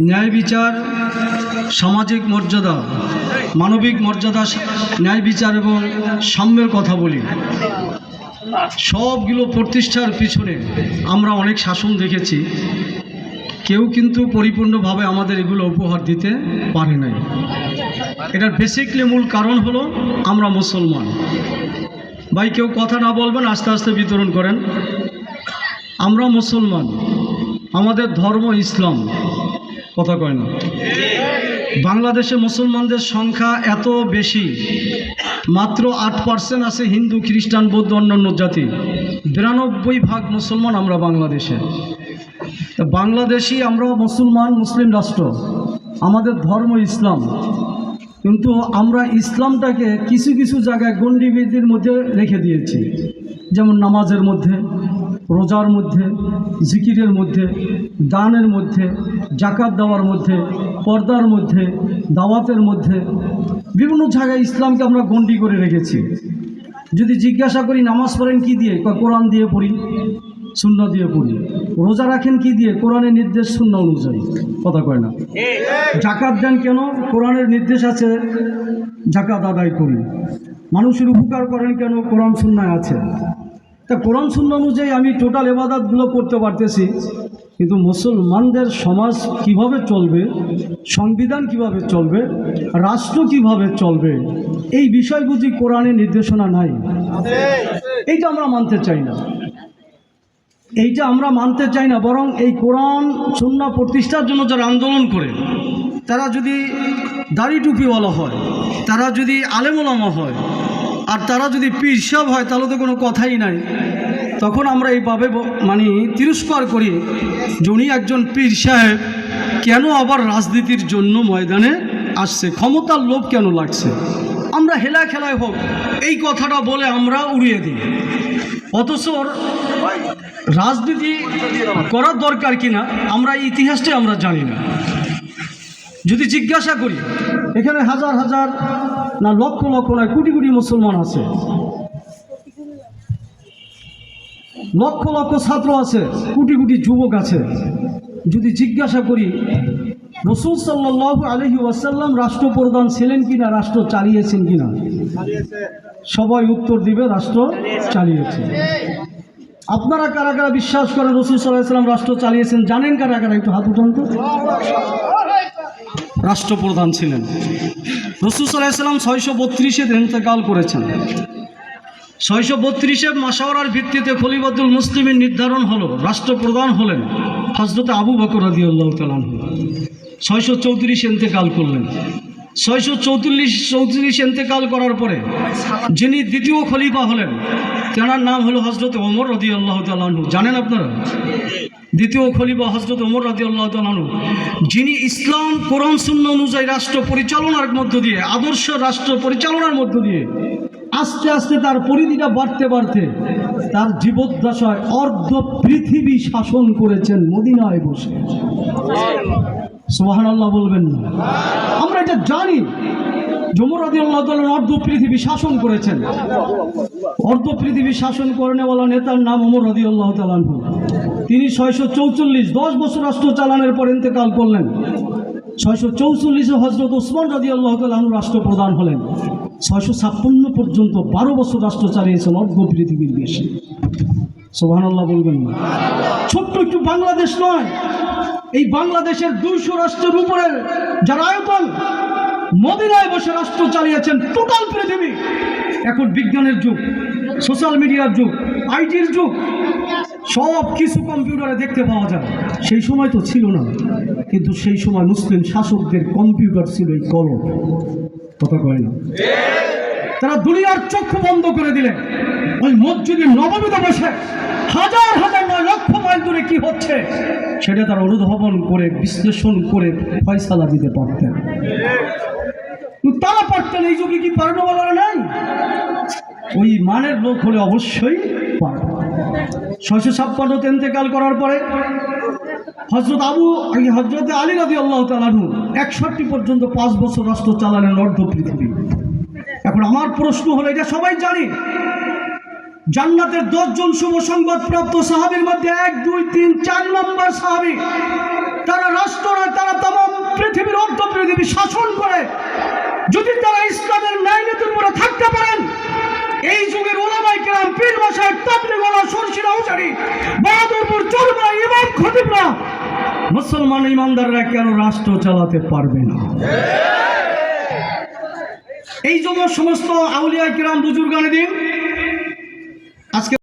ন্যায় বিচার, সামাজিক মর্যাদা, মানবিক মর্যাদা, ন্যায় বিচার এবং সাম্যের কথা বলি। সবগুলো প্রতিষ্ঠার পিছনে আমরা অনেক শাসন দেখেছি, কেউ কিন্তু পরিপূর্ণভাবে আমাদের এগুলো উপহার দিতে পারে নাই। এটার বেসিকলি মূল কারণ হলো আমরা মুসলমান। ভাই কেউ কথা না বলবেন, আস্তে আস্তে বিতরণ করেন। আমরা মুসলমান, আমাদের ধর্ম ইসলাম, কথা কয় না। বাংলাদেশে মুসলমানদের সংখ্যা এত বেশি, মাত্র 8% আছে হিন্দু, খ্রিস্টান, বৌদ্ধ, অন্যান্য জাতি। 92% মুসলমান আমরা বাংলাদেশে। বাংলাদেশি আমরা মুসলমান, মুসলিম রাষ্ট্র, আমাদের ধর্ম ইসলাম। কিন্তু আমরা ইসলামটাকে কিছু কিছু জায়গায় গণ্ডিবিধির মধ্যে রেখে দিয়েছি, যেমন নামাজের মধ্যে, রোজার মধ্যে, জিকিরের মধ্যে, দানের মধ্যে, জাকাত দেওয়ার মধ্যে, পর্দার মধ্যে, দাওয়াতের মধ্যে বিভিন্ন জায়গায় ইসলামকে আমরা গণ্ডি করে রেখেছি। যদি জিজ্ঞাসা করি নামাজ পড়েন কি দিয়ে, কোরআন দিয়ে পড়ি, সুন্নাহ দিয়ে পড়ি। রোজা রাখেন কি দিয়ে, কোরআনের নির্দেশ সুন্নাহ অনুযায়ী, কথা কয় না। জাকাত দেন কেন, কোরআনের নির্দেশ আছে, জাকাত আদায় করি। মানুষের উপকার করেন কেন, কোরআন সুন্নাহ আছে। তা কোরআন সুন্নাহ অনুযায়ী আমি টোটাল ইবাদতগুলো করতে পারতেছি, কিন্তু মুসলমানদের সমাজ কিভাবে চলবে, সংবিধান কিভাবে চলবে, রাষ্ট্র কিভাবে চলবে, এই বিষয় বুঝি কোরআনের নির্দেশনা নাই। এইটা আমরা মানতে চাই না, এইটা আমরা মানতে চাই না। বরং এই কোরআন সুন্নাহ প্রতিষ্ঠার জন্য যারা আন্দোলন করে, তারা যদি দাড়ি টুপিওয়ালা হয়, তারা যদি আলেম ওলামা হয়, আর তারা যদি পীর সাহেব হয়, তাহলে তো কোনো কথাই নাই। তখন আমরা এইভাবে মানে তিরস্কার করি যে উনি একজন পীর সাহেব, কেন আবার রাজনীতির জন্য ময়দানে আসছে, ক্ষমতার লোভ কেন লাগছে। আমরা হেলা খেলায় হোক এই কথাটা বলে আমরা উড়িয়ে দিই, অথচ রাজনীতি করার দরকার কিনা আমরা ইতিহাসটাই আমরা জানি না। যদি জিজ্ঞাসা করি, এখানে হাজার হাজার না লক্ষ লক্ষ নয় কোটি কোটি মুসলমান আছে, লক্ষ লক্ষ ছাত্র আছে, কোটি কোটি যুবক আছে। যদি জিজ্ঞাসা করি রাসূল সাল্লাল্লাহু আলাইহি ওয়াসাল্লাম রাষ্ট্রপ্রধান ছিলেন কিনা, রাষ্ট্র চালিয়েছেন কিনা, সবাই উত্তর দিবে রাষ্ট্র চালিয়েছে। আপনারা কারা কারা বিশ্বাস করেন রাসূল সাল্লাল্লাহু আলাইহি ওয়াসাল্লাম রাষ্ট্র চালিয়েছেন? জানেন কারা কারা, একটু হাত উঠান তো। রাষ্ট্রপ্রধান ছিলেন রাসূল সাল্লাল্লাহু আলাইহি ওয়াসাল্লাম 632-এ ইন্তেকাল করেছেন। 632-এ মাশওয়ারার ভিত্তিতে খলিফাতুল মুসলিমিন নির্ধারণ হলো, রাষ্ট্রপ্রধান হলেন হযরত আবু বকর রাদিয়াল্লাহু তাআলা আনহু। 634-এ ইন্তেকাল করলেন। 634 ইন্তেকাল করার পরে যিনি দ্বিতীয় খলিফা হলেন, তেনার নাম হলো হযরত ওমর রাদিয়াল্লাহু তাআলা আনহু। জানেন আপনারা দ্বিতীয় খলিফা হযরত ওমর রাদিয়াল্লাহু তাআলা আনহু, যিনি ইসলাম কোরআন সুন্নাহ অনুযায়ী রাষ্ট্র পরিচালনার মধ্য দিয়ে, আদর্শ রাষ্ট্র পরিচালনার মধ্য দিয়ে আস্তে আস্তে তার পরিধিটা বাড়তে বাড়তে তার জীবদ্দশায় অর্ধ পৃথিবী শাসন করেছেন মদিনায় বসে। সুবহানাল্লাহ বলবেন না? আমরা এটা জানি, ওমর রাদিয়াল্লাহু তাআলা অর্ধ পৃথিবী শাসন করেছেন। অর্ধ পৃথিবী শাসন করেনেওয়ালা নেতার নাম ওমর রাদিয়াল্লাহু তাআলা আনহু। তিনি 644 10 বছর রাষ্ট্র চালানোর পর ইন্তেকাল করলেন। 644-এ হযরত ওসমান রাদিয়াল্লাহু তাআলা আনহু রাষ্ট্রপ্রধান হলেন। 656 পর্যন্ত 12 বছর রাষ্ট্র চালিয়েছেন, অর্ধ পৃথিবীর বেশি। সুবহানাল্লাহ বলবেন না? ছোট্ট একটু বাংলাদেশ নয়, এই বাংলাদেশের 200 রাষ্ট্রের উপরে যারা আয়তন, মদিনায় বসে রাষ্ট্র চালিয়েছেন টোটাল পৃথিবী। এখন বিজ্ঞানের যুগ, সোশ্যাল মিডিয়ার যুগ, আইটির যুগ, সব কিছু কম্পিউটারে দেখতে পাওয়া যায়। সেই সময় তো ছিল না, কিন্তু সেই সময় মুসলিম শাসকদের কম্পিউটার ছিল এই কলম, কথা কয় না। তারা দুনিয়ার চক্ষু বন্ধ করে দিলেন, ওই মসজিদে নববীতে বসে হাজার হাজার নয় লক্ষ মাইল দূরে কি হচ্ছে সেটা তারা অনুধাবন করে বিশ্লেষণ করে ফয়সালা দিতে পারতেন। তারা পারতেন, এই যুগে কি পারবে বলার নাই? ওই মানের লোক হলে অবশ্যই পারবে। 656 ইন্তেকাল করার পরে হযরত আলী রাদিয়াল্লাহু তাআলা আনহু 61 পর্যন্ত 5 বছর রাষ্ট্র চালালেন অর্ধ পৃথিবী। এখন আমার প্রশ্ন হলো, এটা সবাই জানি, জান্নাতের 10 জন শুভ সংবাদ প্রাপ্ত সাহাবীর মধ্যে 1 2 3 4 নম্বর সাহাবী, তারা পৃথিবীর অর্ধপৃথিবী শাসন করে যদি তারা ইসলামের ন্যায় নীতির উপরে থাকতে পারেন, এই যুগের ওলামায়ে কেরাম, পীর মাশায়েখ, তাবলীগ ওয়ালা, শর্ষিরা, হুসারি, বাহাদুরপুর, চরমা, ইমাম, খতিবরা, মুসলমান ইমানদাররা কেন রাষ্ট্র চালাতে পারবে না? এই জন্য সমস্ত আউলিয়া কিরাম, বুজুর্গানে দিন আজকে